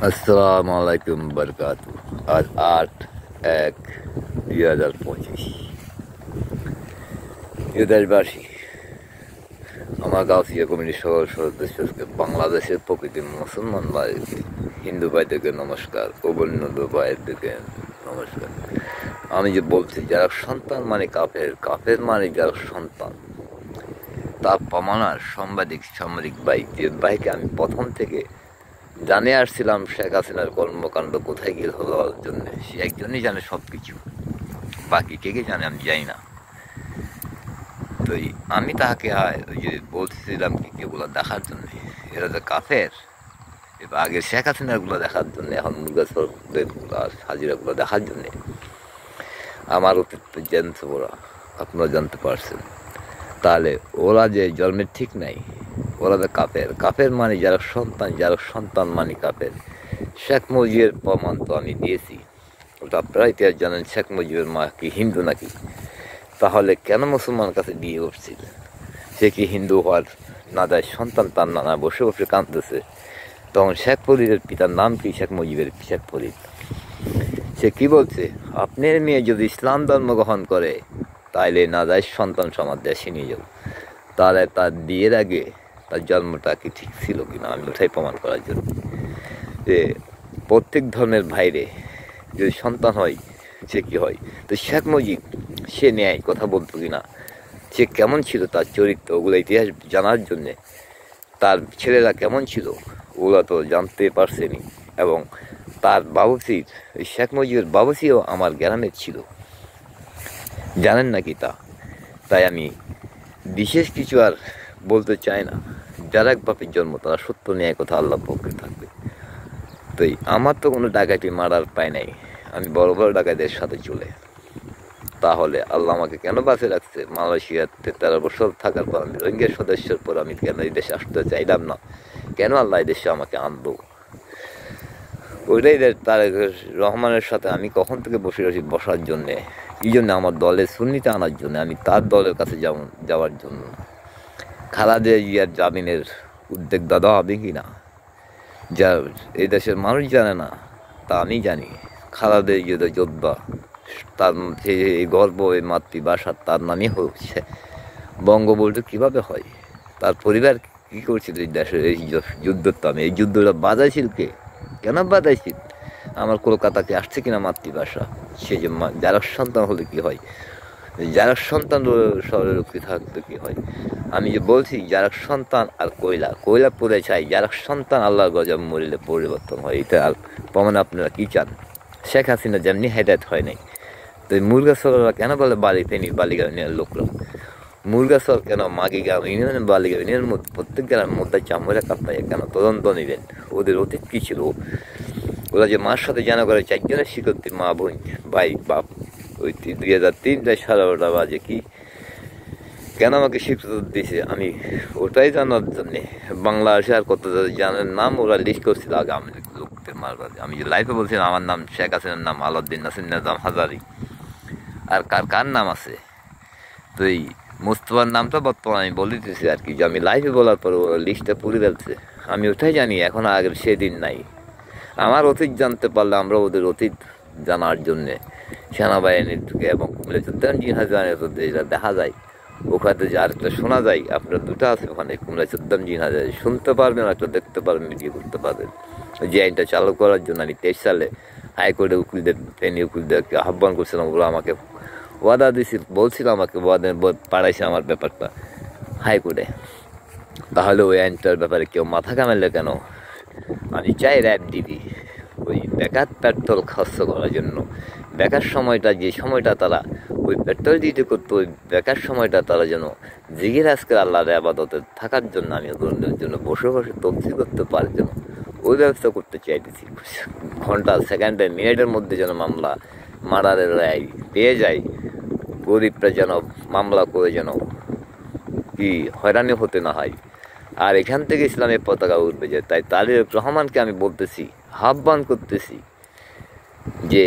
আসসালামু আলাইকুম বরকাতু। আজ 8/1/2025। প্রিয় দেশবাসী, আমার গাউসিয়া কমিটির সকল সদস্যকে বাংলাদেশের প্রকৃতি মুসলমান ভাইকে, হিন্দু ভাইদেরকে নমস্কার ও বন্য ভাইদেরকে নমস্কার। আমি যে বলছি, যারা সন্তান মানে কাফের, কাফের মানে যারা সন্তান, তা প্রমাণার সাংবাদিক ভাই, যে ভাইকে আমি প্রথম থেকে জানে আসছিলাম শেখ হাসিনার কর্মকাণ্ড কোথায় গিয়ে হওয়ার জন্য। সে একজনই জানে সব কিছু, বাকি কে কে জানে আমি জানি না। তো আমি তাহাকে ওই যে বলছিলাম কি কেগুলো দেখার জন্য, এরা যে কাফের, এবার আগে শেখ হাসিনারগুলো দেখার জন্য, এখন মুরগাছদের হাজিরাগুলো দেখার জন্যে। আমার অতীত জানছে ওরা, আপনারা জানতে পারছেন। তাহলে ওরা যে জন্মের ঠিক নাই, ওরা যে কাফের। কাফের মানে যারা সন্তান মানে কাফের। শেখ মুজিবের প্রমাণ তো আমি দিয়েছি, ওটা আপনারা ইতিহাস জানেন। শেখ মুজিবের মা কি হিন্দু নাকি? তাহলে কেন মুসলমানের কাছে বিয়ে করছিল? সে কি হিন্দু হওয়ার না যায় সন্তান, তার নানা বসে বসে কাঁদতেছে। তখন শেখ ফরিদের পিতার নাম কি? শেখ মুজিবের শেখ ফরিদ। সে কি বলছে? আপনার মেয়ে যদি ইসলাম ধর্ম গ্রহণ করে, তাইলে না যায় সন্তান সমাজ দেশে নিয়ে যাও। তাহলে তার বিয়ের আগে তার জন্মটা কি ঠিক ছিল কিনা, আমি ওটাই প্রমাণ করার জন্য যে প্রত্যেক ধর্মের বাইরে যদি সন্তান হয় সে কি হয়। তো শেখ মুজিব সে ন্যায় কথা বলতো কিনা, সে কেমন ছিল, তার চরিত্র, ওগুলো ইতিহাস জানার জন্যে। তার ছেলেরা কেমন ছিল ওগুলো তো জানতে পারছেনি। এবং তার বাবুসির, ওই শেখ মুজিবের বাবুসিও আমার গ্রামের ছিল, জানেন নাকি তা? তাই আমি বিশেষ কিছু আর বলতে চাই না। যারা এক বাপের জন্ম, তারা সত্য ন্যায় কথা আল্লাহ পক্ষে থাকবে। তো আমার তো কোনো ডাকাতি মারার পায় নাই, আমি বড় বড় ডাকাতের সাথে চলে। তাহলে আল্লাহ আমাকে কেন বাঁচে রাখছে? মালয়েশিয়াতে 13 বছর থাকার পর আমি রোহিঙ্গা সদস্যের পর আমি কেন এই দেশে আসতে চাইলাম না? কেন আল্লাহ এই দেশে আমাকে আনলো? ওইটাই তারেক রহমানের সাথে আমি কখন থেকে বসার জন্যে, এই জন্য আমার দলের সুন্নিতে আনার জন্য, আমি তার দলের কাছে যাওয়ার জন্য। খালেদা জিয়ার জামিনের উদ্যোগ দাদা হবে কি না, যা এই দেশের মানুষ জানে না, তা আমি জানি। খালেদা জিয়া যোদ্ধা, তার এই গর্ব, এই মাতৃভাষা তার নামই হচ্ছে। বঙ্গবন্ধু কীভাবে হয়? তার পরিবার কী করছিল এই দেশের এই যুদ্ধটা? আমি এই যুদ্ধটা বাজাইছিল কে? কেন বাজাইছিল? আমার কলকাতাকে আসছে কিনা মাতৃভাষা? সে যে যারা সন্তান হলে কি হয়, যারা সন্তান শহরে রক্ষী থাকতে কি হয়? আমি যে বলছি, যারা সন্তান আর কয়লা পড়ে চাই, যারা সন্তান আল্লাহর গজব মরিলে পরিবর্তন হয়। এটা আর প্রমাণ আপনারা কি চান? শেখ হাসিনা যেমনি হেদায়ত হয় নাই, তো মুরগা সররা কেন বলে বালিগা ইউনিয়নের লোকরা? মুরগা সর কেন মাগিগাঁও ইউনিয়নের বালিগা ইউনিয়নের মধ্যে প্রত্যেক গ্রামের মধ্যে চামড়া কাঁপায় কেন? তদন্ত নেবেন ওদের অতীত কী ছিল। ওরা যে মার সাথে জানা করে 4 জনের শিক্ষার্থী, মা, বোন, ভাই, বাপ, ওই 2003-12টা বাজে কি কেন আমাকে স্বীকৃতি দিয়েছে, আমি ওটাই জানার জন্যে। বাংলাদেশে আর কত জানার নাম ওরা লিস্ট করছিল আগে আমি লোকদের মারবার। আমি যে লাইফে বলছিলাম আমার নাম শেখ হাসিনার নাম আলাউদ্দিন নাসির নিজাম হাজারি, আর কার কার নাম আছে। তো এই মুস্তফার নামটা বর্তমানে আমি বলে দিতেছি আর কি, যে আমি লাইভে বলার পর ওরা লিস্টটা পুরে ফেলছে। আমি ওটাই জানি, এখন আগের সেদিন নাই। আমার অতীত জানতে পারলে আমরা ওদের অতীত জানার জন্যে সেনাবাহিনীর থেকে এবং কুমিল্লা জিহাজানের যেটা দেখা যায়, ওখানে যে আরেকটা শোনা যায়, আপনার দুটো আছে ওখানে, কুমিল্লা জিহাজার শুনতে পারবেন, একটা দেখতে পারবেন, ভিডিও করতে পারবেন। যে আইনটা চালু করার জন্য আমি 23 সালে হাইকোর্টে উকিলদের উকিলদেরকে আহ্বান করছিলাম। ওরা আমাকে ওয়াদা দিয়েছিল, বলছিল আমাকে পাড়াইছে আমার ব্যাপারটা হাইকোর্টে। তাহলে ওই আইনটার ব্যাপারে কেউ মাথা কামাইলে কেন? আমি চাই র্যাব দিবি ওই বেকার পেট্রোল খরচ করার জন্য। বেকার সময়টা, যে সময়টা তারা ওই পেট্রোল দিতে করতো, ওই বেকার সময়টা তারা যেন জিগির আজকের আল্লাহর আবাদতে থাকার জন্য, আমি ওদের জন্য বসে বসে তফসি করতে পারার জন্য ওই ব্যবস্থা করতে চাইতেছি। ঘন্টা, সেকেন্ডে, মিনিটের মধ্যে যেন মার্ডারের রায় পেয়ে যায়, গরিবরা যেন মামলা করে যেন কি হয়রানি হতে না হয়, আর এখান থেকে ইসলামের পতাকা উঠবে যায়। তাই তারেক রহমানকে আমি বলতেছি, আহ্বান করতেছি যে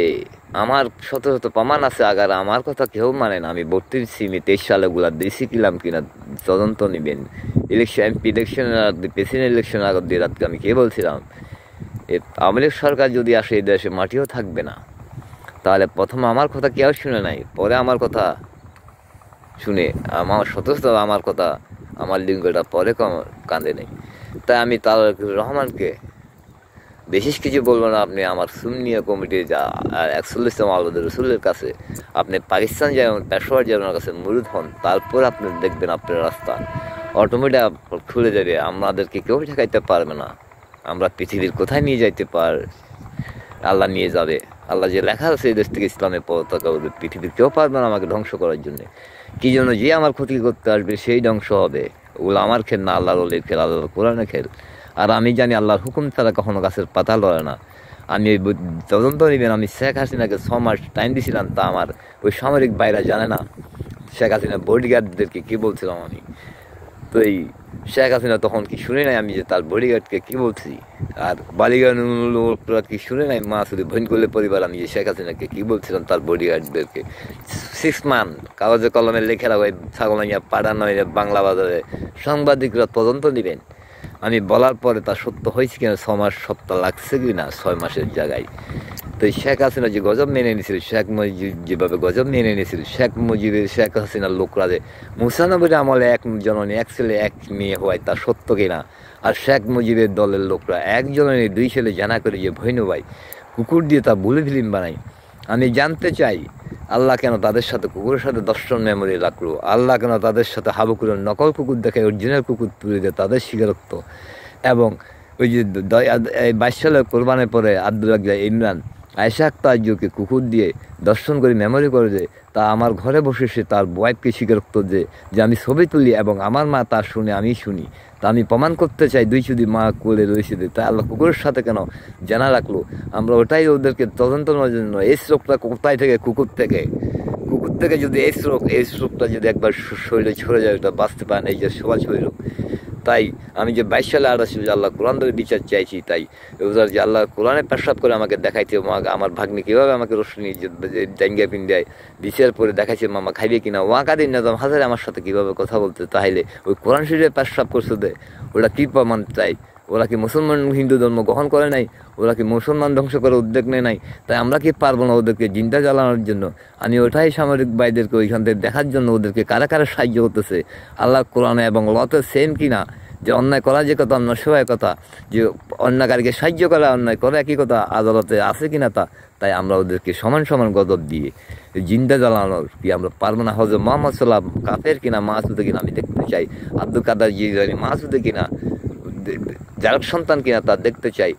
আমার শত শত প্রমাণ আছে, আগার আমার কথা কেউ মানে না। আমি 23 সালে গুলা দিয়েছি কিলাম কিনা তদন্ত নেবেন। এমপি ইলেকশনের আগে, প্রেসিডেন্ট ইলেকশনের আগে দিয়ে রাতকে আমি কে বলছিলাম এই আওয়ামী লীগ সরকার যদি আসে এই দেশে মাটিও থাকবে না। তাহলে প্রথম আমার কথা কেউ শুনে নাই, পরে আমার কথা শুনে আমার সদস্য আমার কথা আমার লিঙ্গটা পরে কাঁদে নেই। তাই আমি তারেক রহমানকে বিশেষ কিছু বলবো না। আপনি আমার সুন্নিয়া কমিটি যা 41তম আওলাদ রসুলের কাছে আপনি পাকিস্তান যেমন পেশোয়ার যেমন কাছে মুরিদ হন, তারপর আপনি দেখবেন আপনার রাস্তা অটোমেটিক খুলে যাবে। আমাদেরকে কেউ ঠেকাইতে পারবে না। আমরা পৃথিবীর কোথায় নিয়ে যাইতে আল্লাহ নিয়ে যাবে। আল্লাহ যে লেখা আছে এই দেশ থেকে ইসলামের পতাকা উঠবে, পৃথিবীর কেউ পারবে না আমাকে ধ্বংস করার জন্য। কি জন্য যে আমার ক্ষতি করতে আসবে সেই ধ্বংস হবে। ওগুলো আমার খেল না, আল্লাহর ওলির খেল, আল্লাহর কোরআনের খেল। আর আমি জানি আল্লাহর হুকুম ছাড়া কখনো গাছের পাতা লড়ে না। আমি ওই তদন্ত নেবেন, আমি শেখ হাসিনাকে 6 মাস টাইম দিয়েছিলাম, তা আমার ওই সামরিক বাইরা জানে না শেখ হাসিনা বডিগার্ডদেরকে কী বলছিলাম আমি। তো এই শেখ হাসিনা তখন কি শুনে নাই আমি যে তার বডিগার্ডকে কী বলছি, আর বালিগান লোকরা কি শুনে নাই মাসুদি ভৈন করলে পরিবার আমি যে শেখ হাসিনাকে কী বলছিলাম তার বডিগার্ডদেরকে। 6 মান্থ কাগজে কলমে লেখে রাখো, ছাগলাইয়া পাঠানো বাংলা বাজারে সাংবাদিকরা তদন্ত নেবেন। আমি বলার পরে তা সত্য হয়েছে কিনা, 6 মাস সপ্তাহ লাগছে কি না 6 মাসের জায়গায়। তো শেখ হাসিনা যে গজব মেনে নিয়েছিল, শেখ মুজিব যেভাবে গজব মেনে নিয়েছিল, শেখ হাসিনার লোকরা যে 95 আমলে 1 জননী 1 ছেলে 1 মেয়ে হওয়ায় তা সত্য কিনা। আর শেখ মুজিবের দলের লোকরা 1 জননী 2 ছেলে জানা করে যে ভৈনু ভাই কুকুর দিয়ে তা বুলি ফিল্ম বানাই। আমি জানতে চাই আল্লাহ কেন তাদের সাথে কুকুরের সাথে দর্শন মেমোরি রাখলো? আল্লাহ কেন তাদের সাথে হাবুকুরের নকল কুকুর দেখে অরিজিনাল কুকুর তুলে দেয় তাদের স্বীকারোক্ত? এবং ওই যে 22 সালে কোরবানের পরে আব্দুল ইমরান আয়েশা আক্তারকে কুকুর দিয়ে দর্শন করে মেমোরি করে দেয়, তা আমার ঘরে বসে সে তার ওয়াইফকে স্বীকারোক্ত যে আমি ছবি তুলি এবং আমার মা তার শুনে আমি শুনি। তা আমি প্রমাণ করতে চাই 2 যদি মা কোলে রয়েছে, তাই আল্লাহ কুকুরের সাথে কেন জানা রাখলো? আমরা ওটাই ওদেরকে তদন্ত নেওয়ার জন্য। এই শ্লোকটা কোথায় থেকে? কুকুর থেকে যদি এই শ্লোকটা যদি একবার শরীরে ছড়ে যায় ওটা বাঁচতে পারে না, এই যে সবার শরীর। তাই আমি যে 22 সালে 28 আল্লাহ কোরআন ধরে বিচার চাইছি, তাই ওদের যে আল্লাহ কোরআনে পেশাব করে আমাকে দেখাইছে আমার ভাগ্নি কীভাবে আমাকে রোশনি জাঙ্গিয়া পিন্ডিয়ায় বিচার পরে দেখাইছে মামা খাইবে কিনা, ওয়াকাদিন নাজাম হাজারে আমার সাথে কীভাবে কথা বলতে, তাহলে ওই কোরআন শরীরে পেশাব করছে ওরা কী প্রমাণ চাই? ওরা কি মুসলমান হিন্দু ধর্ম গ্রহণ করে নাই? ওরা কি মুসলমান ধ্বংস করার উদ্যোগ নেয় নাই? তাই আমরা কি পারবো না ওদেরকে জিন্দা জ্বালানোর জন্য? আমি ওটাই সামরিক ভাইদেরকে ওইখান থেকে দেখার জন্য ওদেরকে কারা কারা সাহায্য করতেছে আল্লাহ কোরআনে এবং লতে সেম কিনা, যে অন্যায় করা যে কথা, অন্য সবাই কথা, যে অন্যায়কারীকে সাহায্য করা অন্যায় করা একই কথা আদালতে আছে কিনা তা। তাই আমরা ওদেরকে সমান সমান গজব দিয়ে জিন্দা জ্বালানোর কি আমরা পারবো না? হযরত মুহাম্মদ সাল্লাল্লাহু আলাইহি ওয়াসাল্লাম কাফের কিনা মাসুদে কিনা আমি দেখতে চাই। আব্দুল কাদের জিলানী মাসুদে কিনা, যার সন্তান কিনা তা দেখতে চাই।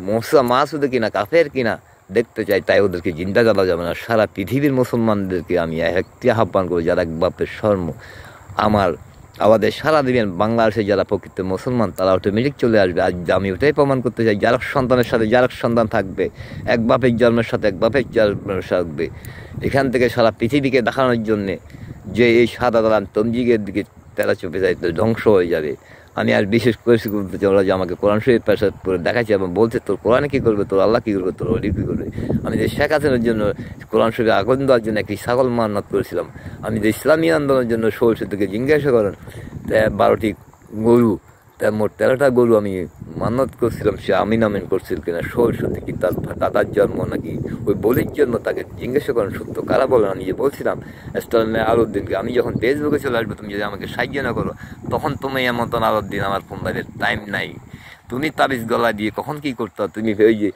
মুসা মাসুদে কিনা কাফের কিনা দেখতে চাই। তাই ওদেরকে জিন্দা জ্বালা যাবে না। সারা পৃথিবীর মুসলমানদেরকে আমি একটি আহ্বান করি, যারা এক বাপের শর্ম আমাদের সারা দিবেন বাংলাদেশে যারা প্রকৃত মুসলমান তারা অটোমেটিক চলে আসবে। আজ আমি ওটাই প্রমাণ করতে চাই, যারা সন্তানের সাথে যারা সন্তান থাকবে, এক বাপের জন্মের সাথে এক বাপের জন্মের থাকবে। এখান থেকে সারা পৃথিবীকে দেখানোর জন্যে যে এই সাদা দালান তমজিগের দিকে তারা চোপে যায় ধ্বংস হয়ে যাবে। আমি আর বিশেষ করে বলতে চাই, ওরা যে আমাকে কোরআন শরীফ পেশা করে দেখাচ্ছে এবং বলছে তোর কোরআনে কী করবে, তোর আল্লাহ কী করবে, তোর অলি কী করবে। আমি যে শেখ হাসিনার জন্য কোরআন শরীফে আগুন দেওয়ার জন্য একটি ছাগল মান্নাত করেছিলাম। আমি যে ইসলামী আন্দোলনের জন্য সরষে থেকে জিজ্ঞাসা করেন 12টি গরু, তার মোট 13টা গরু আমি মান্নত করছিলাম, সে আমিন আমিন করছিল কিনা, সরস্বতী কি তার দাদার জন্ম নাকি ওই বলির জন্য, তাকে জিজ্ঞাসা করেন সত্য কারা বলেন। আমি যে বলছিলাম স্টালিনের আলুদ্দিনকে, আমি যখন ফেসবুকে চলে আসবো তুমি যদি আমাকে সাহায্য না করো তখন তুমি এমন আলুদ্দিন আমার ফোন বাইরের টাইম নাই। তুমি তাবিজ গলা দিয়ে কখন কী করতো, তুমি ওই যে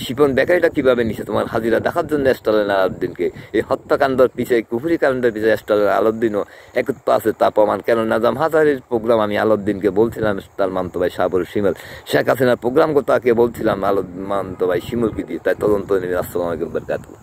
শিপন বেকারিটা কীভাবে নিছে তোমার হাজিরা দেখার জন্য স্টালিন আলাউদ্দিনকে। এই হত্যাকাণ্ডের পিছিয়ে কুফুরি কাণ্ডের পিছিয়ে স্টালিন আলাউদ্দিনও একত্র আছে, তা প্রমাণ কেন? নাজাম হাজারির প্রোগ্রাম আমি আলাউদ্দিনকে বলছিলাম, তার মামতো ভাই শাহবুর শিমুল। শেখ হাসিনার প্রোগ্রাম তাকে বলছিলাম মামতো ভাই শিমুলকে দিয়ে। তাই তদন্ত নিয়ে আসসালামু আলাইকুম।